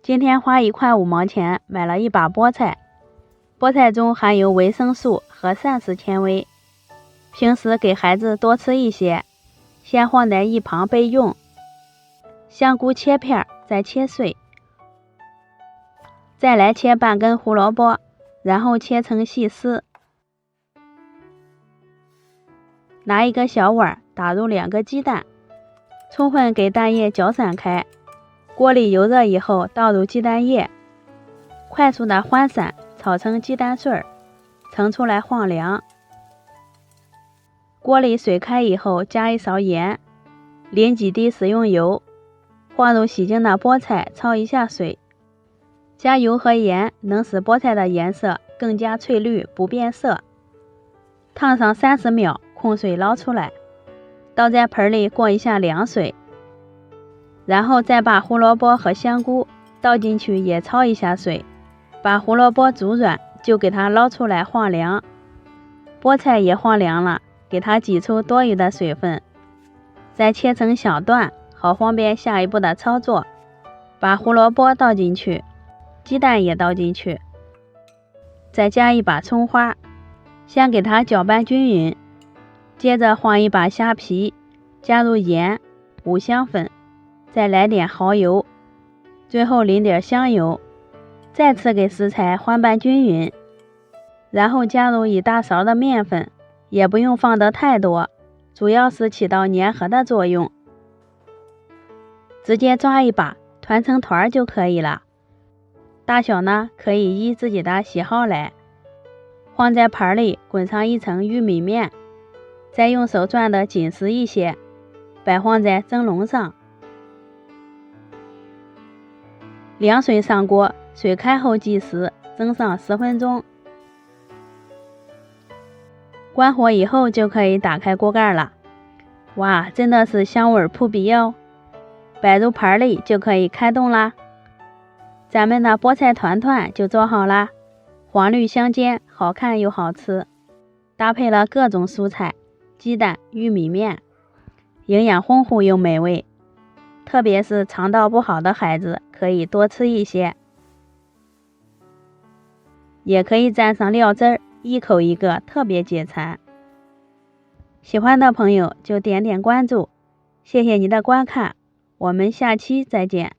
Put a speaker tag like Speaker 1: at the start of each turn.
Speaker 1: 今天花1块5毛钱买了一把菠菜，菠菜中含有维生素和膳食纤维，平时给孩子多吃一些，先放在一旁备用。香菇切片，再切碎，再来切半根胡萝卜，然后切成细丝。拿一个小碗，打入2个鸡蛋，充分给蛋液搅散开。锅里油热以后，倒入鸡蛋液，快速的翻散，炒成鸡蛋碎，盛出来放凉。锅里水开以后，加一勺盐，淋几滴食用油，放入洗净的菠菜，焯一下水。加油和盐能使菠菜的颜色更加翠绿，不变色。烫上30秒，控水捞出来，倒在盆里过一下凉水，然后再把胡萝卜和香菇倒进去，也焯一下水，把胡萝卜煮软，就给它捞出来放凉。菠菜也放凉了，给它挤出多余的水分，再切成小段，好方便下一步的操作。把胡萝卜倒进去，鸡蛋也倒进去，再加一把葱花，先给它搅拌均匀，接着放一把虾皮，加入盐、五香粉，再来点蚝油，最后淋点香油，再次给食材翻拌均匀，然后加入1大勺的面粉，也不用放得太多，主要是起到粘合的作用。直接抓一把，团成团就可以了。大小呢，可以依自己的喜好来。放在盘里滚上一层玉米面，再用手转得紧实一些，摆放在蒸笼上。凉水上锅，水开后计时，蒸上10分钟。关火以后就可以打开锅盖了。哇，真的是香味扑鼻哦！摆入盘里就可以开动啦。咱们的菠菜团团就做好啦，黄绿相间，好看又好吃，搭配了各种蔬菜、鸡蛋、玉米面，营养丰富又美味。特别是肠道不好的孩子，可以多吃一些，也可以蘸上料汁儿，一口一个，特别解馋。喜欢的朋友就点点关注，谢谢你的观看，我们下期再见。